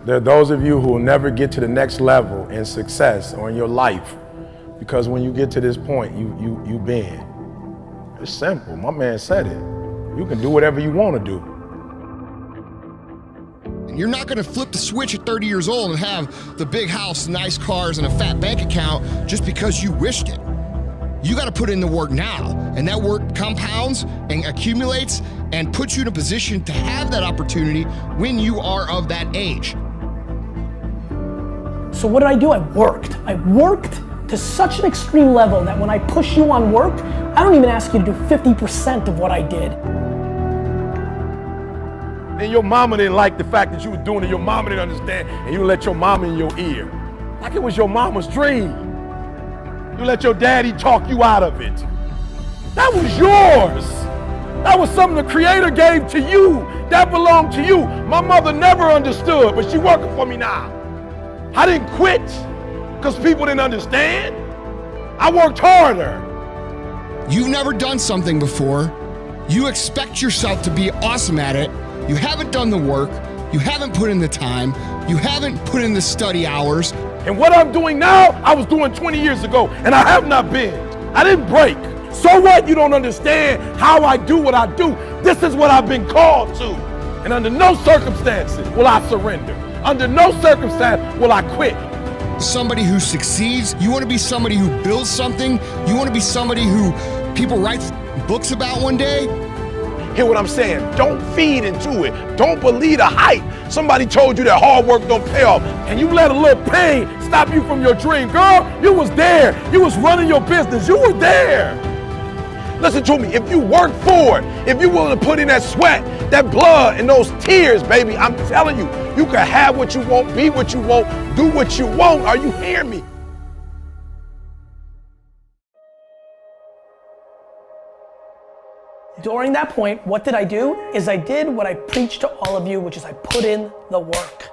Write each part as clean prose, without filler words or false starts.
There are those of you who will never get to the next level in success or in your life because when you get to this point, you bend. It's simple. My man said it. You can do whatever you want to do. You're not gonna flip the switch at 30 years old and have the big house, nice cars, and a fat bank account just because you wished it. You gotta put in the work now, and that work compounds and accumulates and puts you in a position to have that opportunity when you are of that age. So what did I do? I worked. I worked to such an extreme level that when I push you on work, I don't even ask you to do 50% of what I did. And your mama didn't like the fact that you were doing it. Your mama didn't understand, and you let your mama in your ear. Like it was your mama's dream. You let your daddy talk you out of it. That was yours. That was something the Creator gave to you. That belonged to you. My mother never understood, but she's working for me now. I didn't quit because people didn't understand. I worked harder. You've never done something before. You expect yourself to be awesome at it. You haven't done the work, you haven't put in the time, you haven't put in the study hours. And what I'm doing now, I was doing 20 years ago, and I have not been. I didn't break. So what? You don't understand how I do what I do. This is what I've been called to. And under no circumstances will I surrender. Under no circumstance will I quit. Somebody who succeeds, you want to be somebody who builds something, you want to be somebody who people write books about one day. Hear what I'm saying? Don't feed into it. Don't believe the hype. Somebody told you that hard work don't pay off, and you let a little pain stop you from your dream. Girl, you was there. You was running your business. You were there. Listen to me. If you work for it, if you're willing to put in that sweat, that blood, and those tears, baby, I'm telling you, you can have what you want, be what you want, do what you want. Are you hearing me? During that point, what did I do? Is I did what I preached to all of you, which is I put in the work.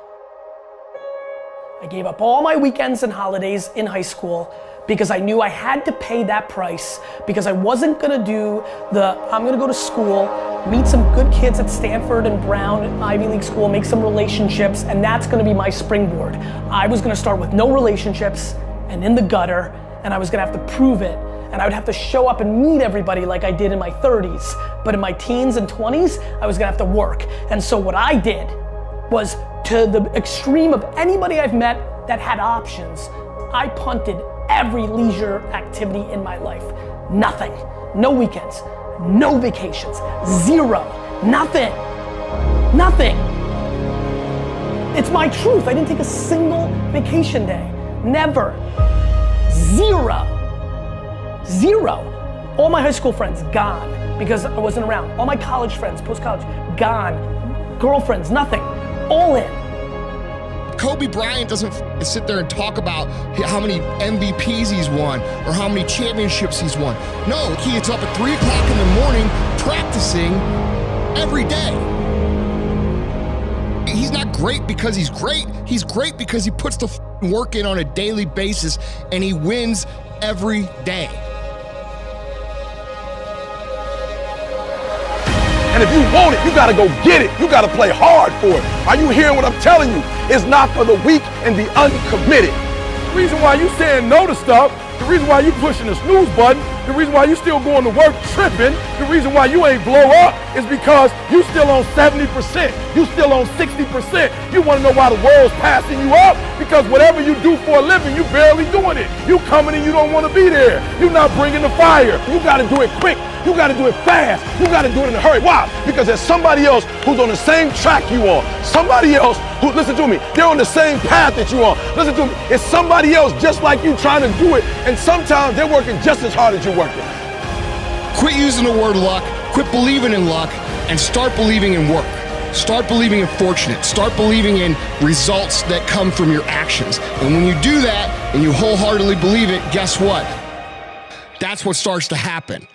I gave up all my weekends and holidays in high school because I knew I had to pay that price, because I wasn't gonna do I'm gonna go to school, meet some good kids at Stanford and Brown, Ivy League school, make some relationships, and that's gonna be my springboard. I was gonna start with no relationships and in the gutter, and I was gonna have to prove it. And I would have to show up and meet everybody like I did in my 30s. But in my teens and 20s, I was gonna have to work. And so what I did was, to the extreme of anybody I've met that had options, I punted every leisure activity in my life. Nothing. No weekends, no vacations, zero, nothing, nothing. It's my truth. I didn't take a single vacation day, never, zero. Zero. All my high school friends, gone, because I wasn't around. All my college friends, post-college, gone. Girlfriends, nothing, all in. Kobe Bryant doesn't sit there and talk about how many MVPs he's won or how many championships he's won. No, he gets up at 3 o'clock in the morning practicing every day. He's not great because he's great because he puts the work in on a daily basis and he wins every day. And if you want it, you gotta go get it. You gotta play hard for it. Are you hearing what I'm telling you? It's not for the weak and the uncommitted. The reason why you saying no to stuff, the reason why you pushing the snooze button, the reason why you still going to work tripping, the reason why you ain't blow up is because you still on 70%, you still on 60%. You wanna know why the world's passing you up? Because whatever you do for a living, you barely doing it. You coming and you don't wanna be there. You're not bringing the fire. You gotta do it quick. You gotta do it fast. You gotta do it in a hurry. Why? Because there's somebody else who's on the same track you on. Somebody else who, listen to me, they're on the same path that you on. Listen to me, it's somebody else just like you trying to do it, and sometimes they're working just as hard as you're working. Quit using the word luck, quit believing in luck, and start believing in work. Start believing in fortunate. Start believing in results that come from your actions. And when you do that, and you wholeheartedly believe it, guess what? That's what starts to happen.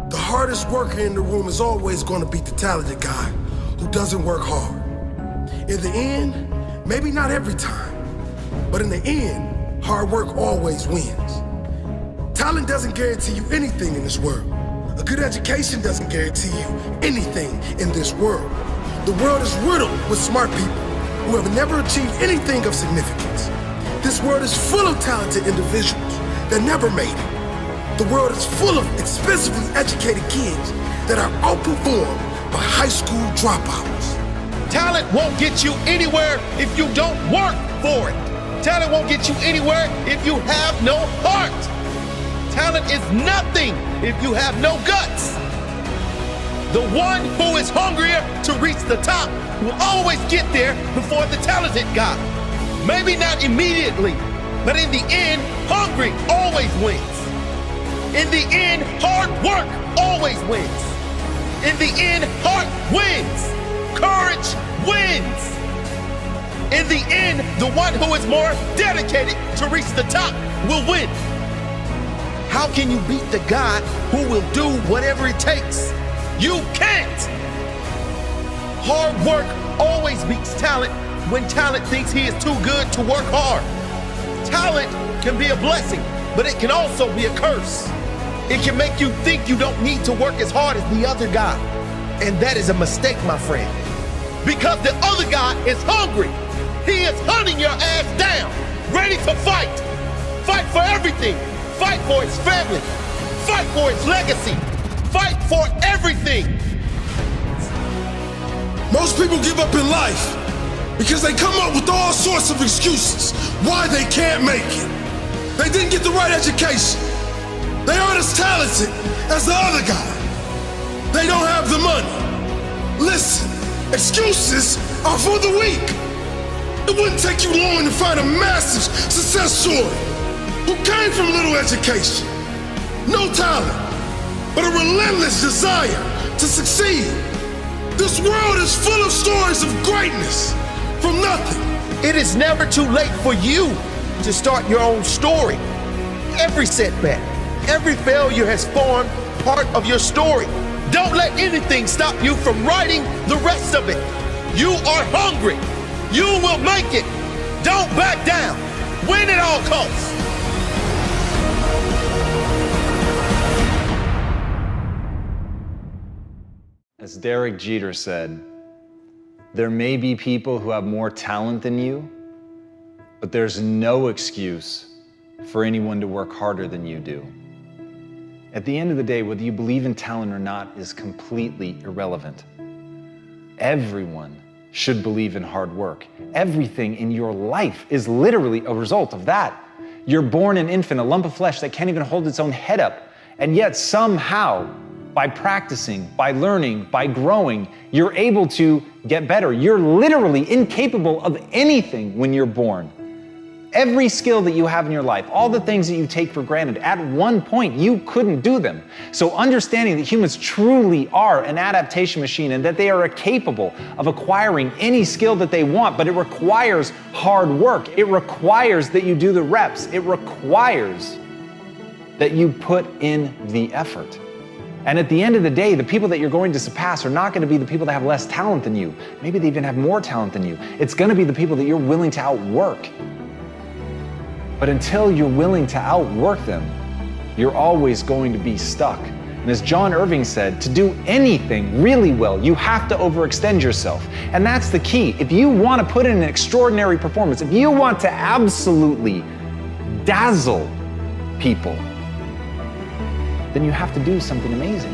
The hardest worker in the room is always going to be the talented guy who doesn't work hard. In the end, maybe not every time, but in the end, hard work always wins. Talent doesn't guarantee you anything in this world. A good education doesn't guarantee you anything in this world. The world is riddled with smart people who have never achieved anything of significance. This world is full of talented individuals that never made it. The world is full of expensively educated kids that are outperformed by high school dropouts. Talent won't get you anywhere if you don't work for it. Talent won't get you anywhere if you have no heart. Talent is nothing if you have no guts. The one who is hungrier to reach the top will always get there before the talented guy. Maybe not immediately, but in the end, hungry always wins. In the end, hard work always wins. In the end, heart wins. Courage wins. In the end, the one who is more dedicated to reach the top will win. How can you beat the guy who will do whatever it takes? You can't. Hard work always beats talent when talent thinks he is too good to work hard. Talent can be a blessing, but it can also be a curse. It can make you think you don't need to work as hard as the other guy. And that is a mistake, my friend. Because the other guy is hungry. He is hunting your ass down, ready to fight. Fight for everything. Fight for his family. Fight for his legacy. Fight for everything. Most people give up in life because they come up with all sorts of excuses why they can't make it. They didn't get the right education. They aren't as talented as the other guy. They don't have the money. Listen, excuses are for the weak. It wouldn't take you long to find a massive success story who came from little education, no talent, but a relentless desire to succeed. This world is full of stories of greatness from nothing. It is never too late for you to start your own story. Every setback, every failure has formed part of your story. Don't let anything stop you from writing the rest of it. You are hungry. You will make it. Don't back down. Win at all costs. As Derek Jeter said, there may be people who have more talent than you, but there's no excuse for anyone to work harder than you do. At the end of the day, whether you believe in talent or not is completely irrelevant. Everyone should believe in hard work. Everything in your life is literally a result of that. You're born an infant, a lump of flesh that can't even hold its own head up. And yet somehow, by practicing, by learning, by growing, you're able to get better. You're literally incapable of anything when you're born. Every skill that you have in your life, all the things that you take for granted, at one point you couldn't do them. So understanding that humans truly are an adaptation machine and that they are capable of acquiring any skill that they want, but it requires hard work. It requires that you do the reps. It requires that you put in the effort. And at the end of the day, the people that you're going to surpass are not going to be the people that have less talent than you. Maybe they even have more talent than you. It's going to be the people that you're willing to outwork. But until you're willing to outwork them, you're always going to be stuck. And as John Irving said, to do anything really well, you have to overextend yourself. And that's the key. If you want to put in an extraordinary performance, if you want to absolutely dazzle people, then you have to do something amazing.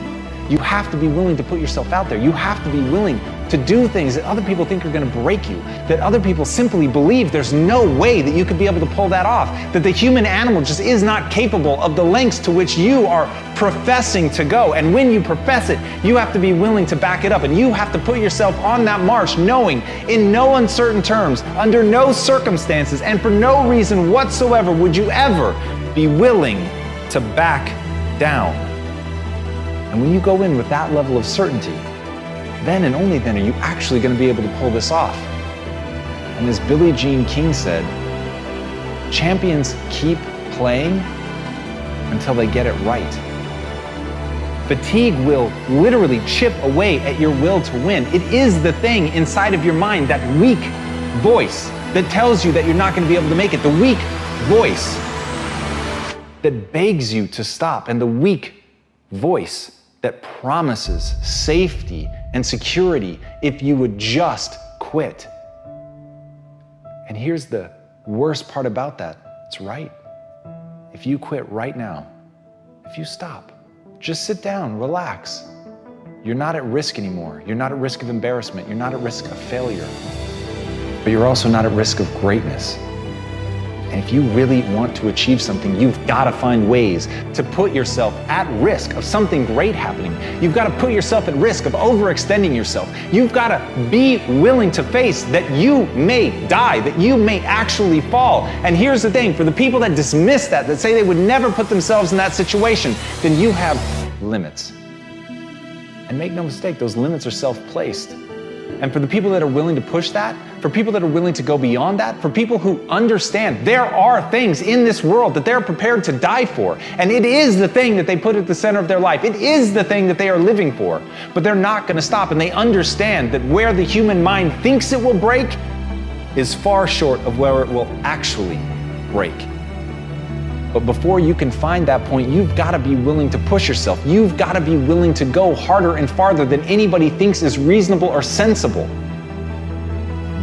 You have to be willing to put yourself out there. You have to be willing to do things that other people think are going to break you, that other people simply believe there's no way that you could be able to pull that off, that the human animal just is not capable of the lengths to which you are professing to go. And when you profess it, you have to be willing to back it up, and you have to put yourself on that march knowing in no uncertain terms, under no circumstances, and for no reason whatsoever would you ever be willing to back down. And when you go in with that level of certainty, then and only then are you actually going to be able to pull this off. And as Billie Jean King said, champions keep playing until they get it right. Fatigue will literally chip away at your will to win. It is the thing inside of your mind, that weak voice that tells you that you're not going to be able to make it, the weak voice that begs you to stop, and the weak voice that promises safety and security if you would just quit. And here's the worst part about that. It's right. If you quit right now, if you stop, just sit down, relax. You're not at risk anymore. You're not at risk of embarrassment. You're not at risk of failure. But you're also not at risk of greatness. And if you really want to achieve something, you've got to find ways to put yourself at risk of something great happening. You've got to put yourself at risk of overextending yourself. You've got to be willing to face that you may die, that you may actually fall. And here's the thing, for the people that dismiss that say they would never put themselves in that situation, then you have limits. And make no mistake, those limits are self-placed. And for the people that are willing to push that, for people that are willing to go beyond that, for people who understand there are things in this world that they're prepared to die for, and it is the thing that they put at the center of their life. It is the thing that they are living for, but they're not going to stop, and they understand that where the human mind thinks it will break is far short of where it will actually break. But before you can find that point, you've got to be willing to push yourself. You've got to be willing to go harder and farther than anybody thinks is reasonable or sensible.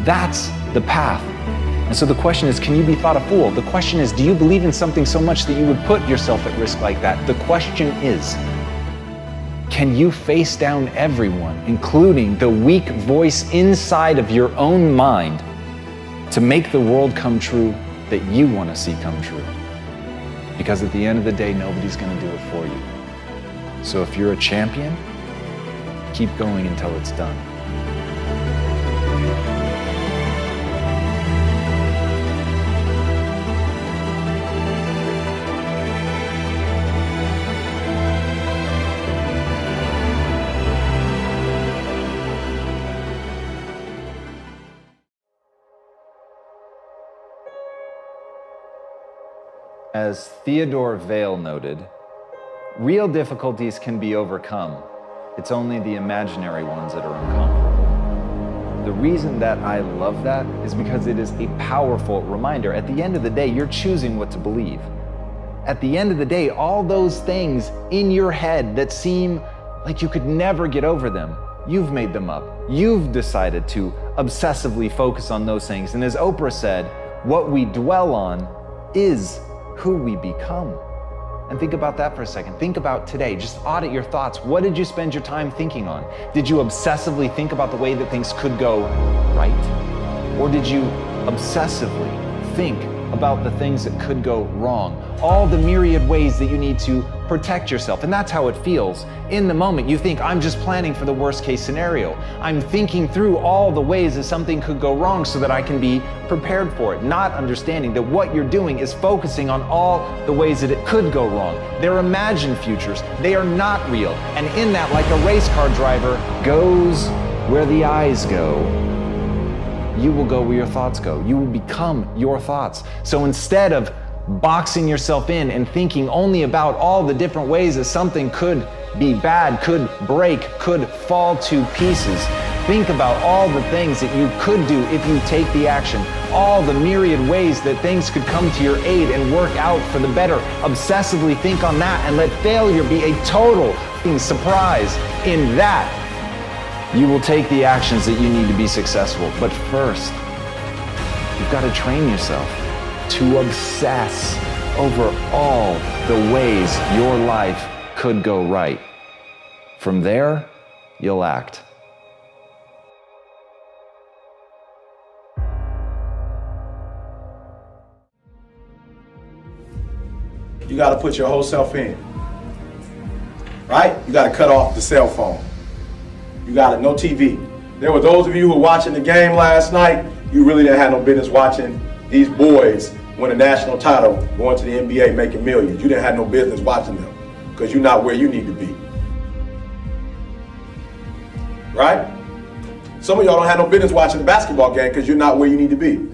That's the path. And so the question is, can you be thought a fool? The question is, do you believe in something so much that you would put yourself at risk like that? The question is, can you face down everyone, including the weak voice inside of your own mind, to make the world come true that you want to see come true? Because at the end of the day, nobody's going to do it for you. So if you're a champion, keep going until it's done. As Theodore Vail noted, real difficulties can be overcome. It's only the imaginary ones that are uncomfortable. The reason that I love that is because it is a powerful reminder. At the end of the day, you're choosing what to believe. At the end of the day, all those things in your head that seem like you could never get over them, you've made them up. You've decided to obsessively focus on those things. And as Oprah said, what we dwell on is who we become. And think about that for a second. Think about today. Just audit your thoughts. What did you spend your time thinking on? Did you obsessively think about the way that things could go right? Or did you obsessively think about the things that could go wrong? All the myriad ways that you need to protect yourself. And that's how it feels. In the moment, you think, I'm just planning for the worst case scenario. I'm thinking through all the ways that something could go wrong so that I can be prepared for it, not understanding that what you're doing is focusing on all the ways that it could go wrong. They're imagined futures. They are not real. And in that, like a race car driver goes where the eyes go, you will go where your thoughts go. You will become your thoughts. So instead of boxing yourself in and thinking only about all the different ways that something could be bad, could break, could fall to pieces, think about all the things that you could do if you take the action, all the myriad ways that things could come to your aid and work out for the better. Obsessively think on that and let failure be a total surprise. In that, you will take the actions that you need to be successful. But first, you've got to train yourself to obsess over all the ways your life could go right. From there, you'll act. You got to put your whole self in, right? You got to cut off the cell phone. You got to, no TV. There were those of you who were watching the game last night, you really didn't have no business watching these boys win a national title, going to the NBA, making millions. You didn't have no business watching them because you're not where you need to be. Right? Some of y'all don't have no business watching the basketball game because you're not where you need to be.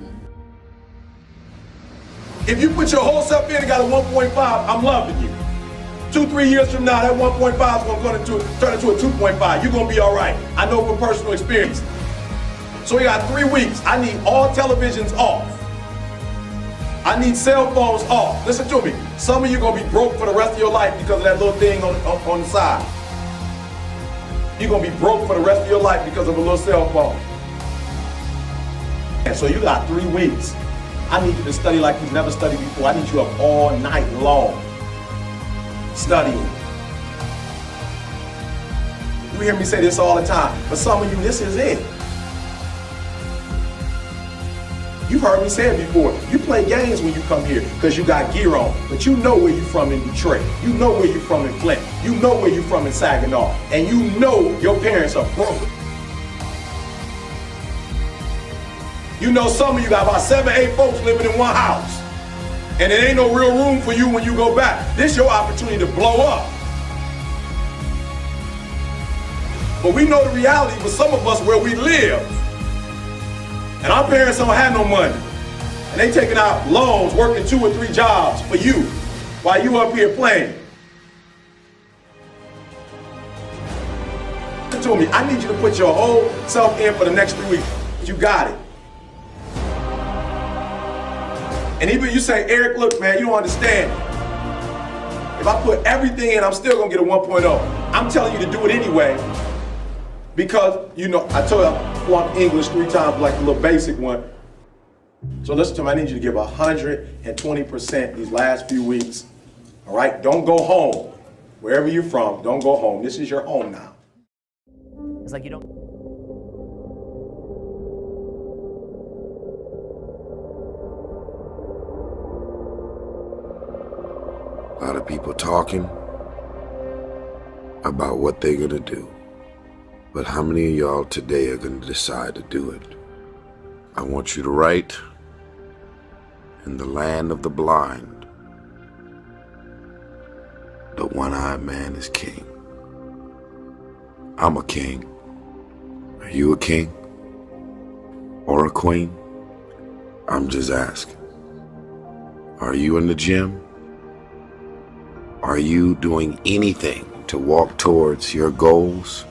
If you put your whole self in and got a 1.5, I'm loving you. 2-3 years from now, that 1.5 is going to turn into a 2.5. You're going to be all right. I know from personal experience. So we got 3 weeks. I need all televisions off. I need cell phones off. Listen to me. Some of you gonna be broke for the rest of your life because of that little thing on the side. You're gonna be broke for the rest of your life because of a little cell phone. And so you got 3 weeks. I need you to study like you've never studied before. I need you up all night long studying. You hear me say this all the time. For some of you, this is it. You've heard me say it before. You play games when you come here because you got gear on. But you know where you're from in Detroit. You know where you're from in Flint. You know where you're from in Saginaw. And you know your parents are broke. You know some of you got about 7, 8 folks living in one house. And it ain't no real room for you when you go back. This is your opportunity to blow up. But we know the reality for some of us where we live. And our parents don't have no money. And they taking out loans, working 2 or 3 jobs for you while you up here playing. Listen to me, I need you to put your whole self in for the next 3 weeks. You got it. And even you say, Eric, look, man, you don't understand. If I put everything in, I'm still gonna get a 1.0. I'm telling you to do it anyway. Because, you know, I told you I flunked English 3 times, like a little basic one. So listen to me, I need you to give 120% these last few weeks. All right, don't go home. Wherever you're from, don't go home. This is your home now. It's like you don't. A lot of people talking about what they're gonna do. But how many of y'all today are gonna decide to do it? I want you to write, in the land of the blind, the one-eyed man is king. I'm a king. Are you a king? Or a queen? I'm just asking. Are you in the gym? Are you doing anything to walk towards your goals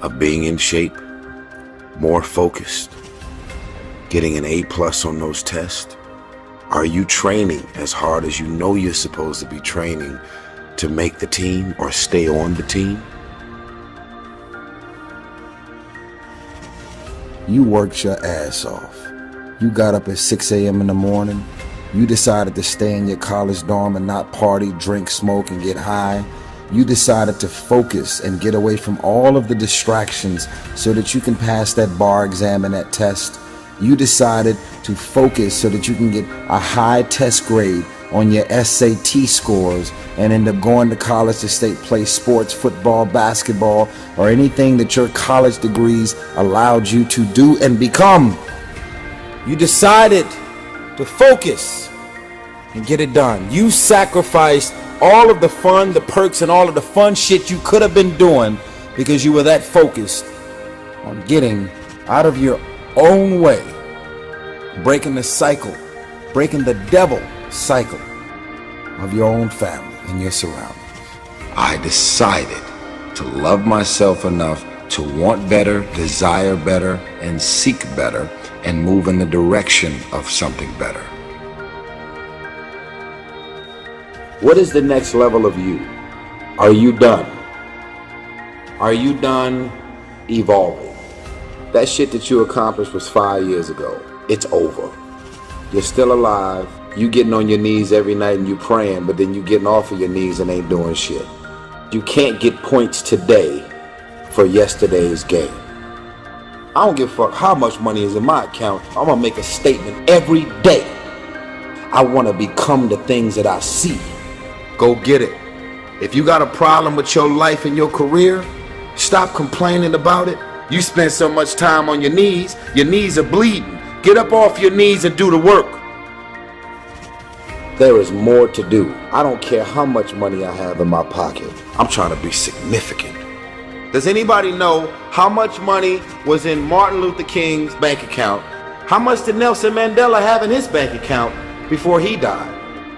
of being in shape, more focused, getting an A+ on those tests? Are you training as hard as you know you're supposed to be training to make the team or stay on the team? You worked your ass off. You got up at 6 a.m. in the morning. You decided to stay in your college dorm and not party, drink, smoke, and get high. You decided to focus and get away from all of the distractions so that you can pass that bar exam and that test. You decided to focus so that you can get a high test grade on your SAT scores and end up going to college to play sports, football, basketball, or anything that your college degrees allowed you to do and become. You decided to focus and get it done. You sacrificed all of the fun, the perks, and all of the fun shit you could have been doing because you were that focused on getting out of your own way, breaking the cycle, breaking the devil cycle of your own family and your surroundings. I decided to love myself enough to want better, desire better, and seek better, and move in the direction of something better. What is the next level of you? Are you done? Are you done evolving? That shit that you accomplished was 5 years ago. It's over. You're still alive. You getting on your knees every night and you praying, but then you getting off of your knees and ain't doing shit. You can't get points today for yesterday's game. I don't give a fuck how much money is in my account. I'm gonna make a statement every day. I wanna become the things that I see. Go get it. If you got a problem with your life and your career, stop complaining about it. You spend so much time on your knees are bleeding. Get up off your knees and do the work. There is more to do. I don't care how much money I have in my pocket. I'm trying to be significant. Does anybody know how much money was in Martin Luther King's bank account? How much did Nelson Mandela have in his bank account before he died?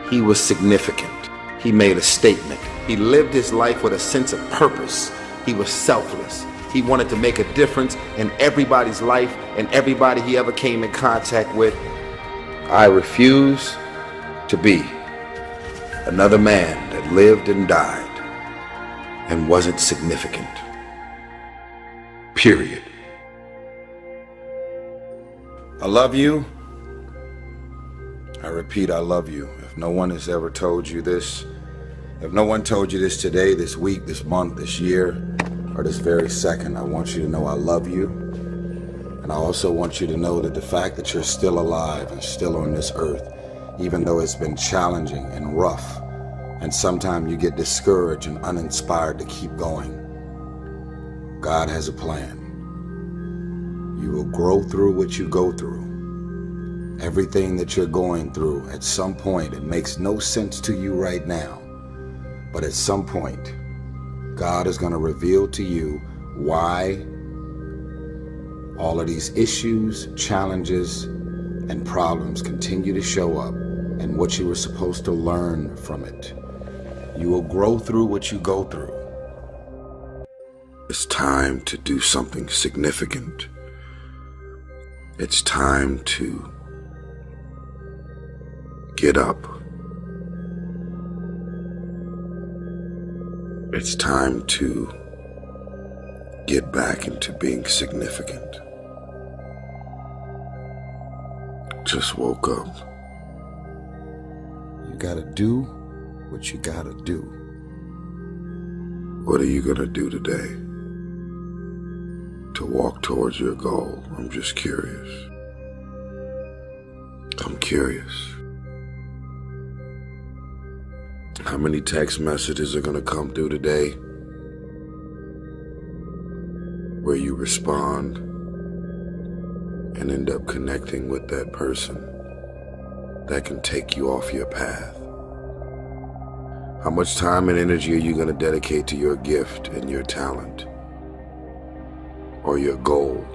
He was significant. He made a statement. He lived his life with a sense of purpose. He was selfless. He wanted to make a difference in everybody's life and everybody he ever came in contact with. I refuse to be another man that lived and died and wasn't significant. Period. I love you. I repeat, I love you. If no one has ever told you this, if no one told you this today, this week, this month, this year, or this very second, I want you to know I love you. And I also want you to know that the fact that you're still alive and still on this earth, even though it's been challenging and rough, and sometimes you get discouraged and uninspired to keep going, God has a plan. You will grow through what you go through. Everything that you're going through, at some point, it makes no sense to you right now. But at some point, God is going to reveal to you why all of these issues, challenges, and problems continue to show up and what you were supposed to learn from it. You will grow through what you go through. It's time to do something significant. It's time to get up. It's time to get back into being significant. Just woke up. You gotta do what you gotta do. What are you gonna do today to walk towards your goal? I'm just curious. I'm curious. How many text messages are gonna come through today where you respond and end up connecting with that person that can take you off your path? How much time and energy are you gonna dedicate to your gift and your talent or your goal?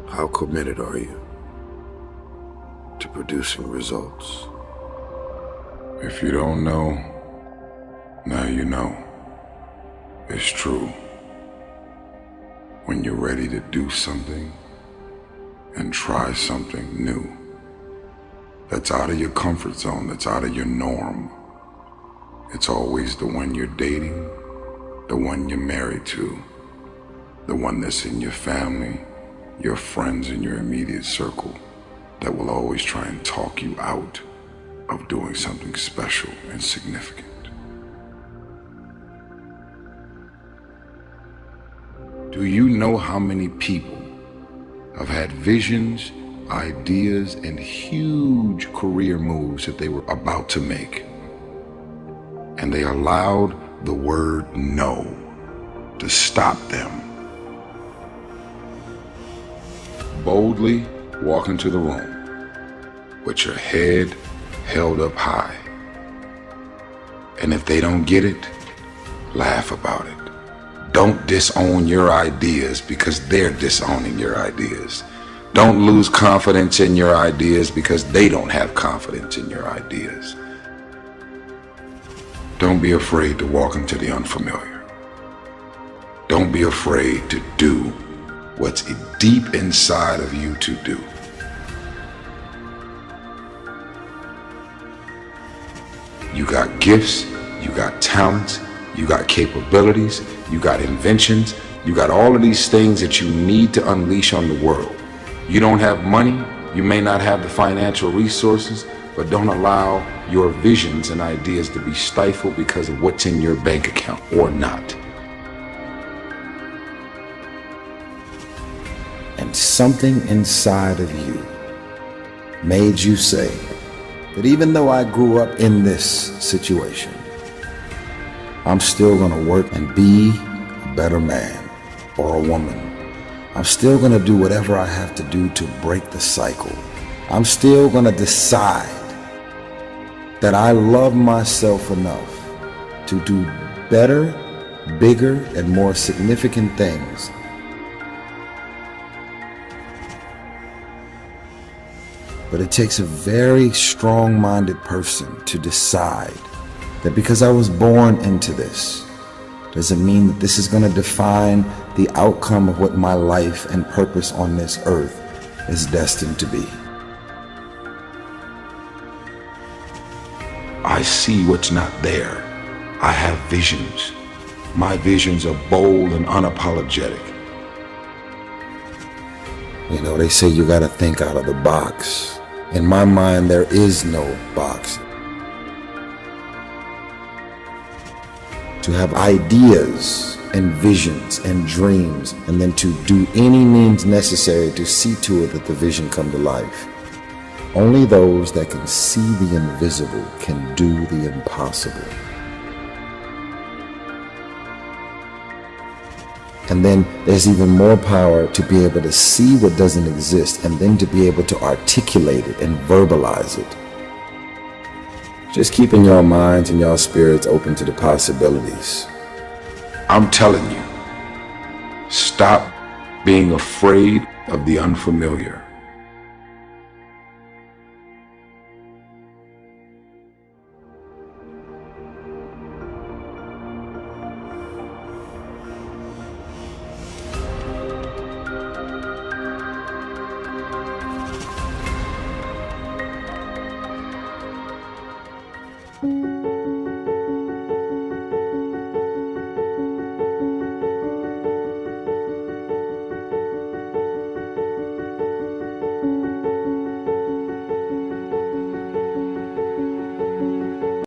How committed are you to producing results? If you don't know, now you know. It's true. When you're ready to do something and try something new, that's out of your comfort zone, that's out of your norm. It's always the one you're dating, the one you're married to, the one that's in your family, your friends in your immediate circle, that will always try and talk you out of doing something special and significant. Do you know how many people have had visions, ideas, and huge career moves that they were about to make, and they allowed the word no to stop them? Boldly walk into the room with your head held up high. And if they don't get it, laugh about it. Don't disown your ideas because they're disowning your ideas. Don't lose confidence in your ideas because they don't have confidence in your ideas. Don't be afraid to walk into the unfamiliar. Don't be afraid to do what's deep inside of you to do. You got gifts, you got talents, you got capabilities, you got inventions, you got all of these things that you need to unleash on the world. You don't have money, you may not have the financial resources, but don't allow your visions and ideas to be stifled because of what's in your bank account or not. And something inside of you made you say that even though I grew up in this situation, I'm still gonna work and be a better man or a woman. I'm still gonna do whatever I have to do to break the cycle. I'm still gonna decide that I love myself enough to do better, bigger, and more significant things. But it takes a very strong-minded person to decide that because I was born into this, doesn't mean that this is going to define the outcome of what my life and purpose on this earth is destined to be. I see what's not there. I have visions. My visions are bold and unapologetic. You know, they say you gotta think out of the box. In my mind, there is no box. To have ideas and visions and dreams, and then to do any means necessary to see to it that the vision come to life. Only those that can see the invisible can do the impossible. And then there's even more power to be able to see what doesn't exist and then to be able to articulate it and verbalize it. Just keeping your minds and your spirits open to the possibilities. I'm telling you, stop being afraid of the unfamiliar. Thank you.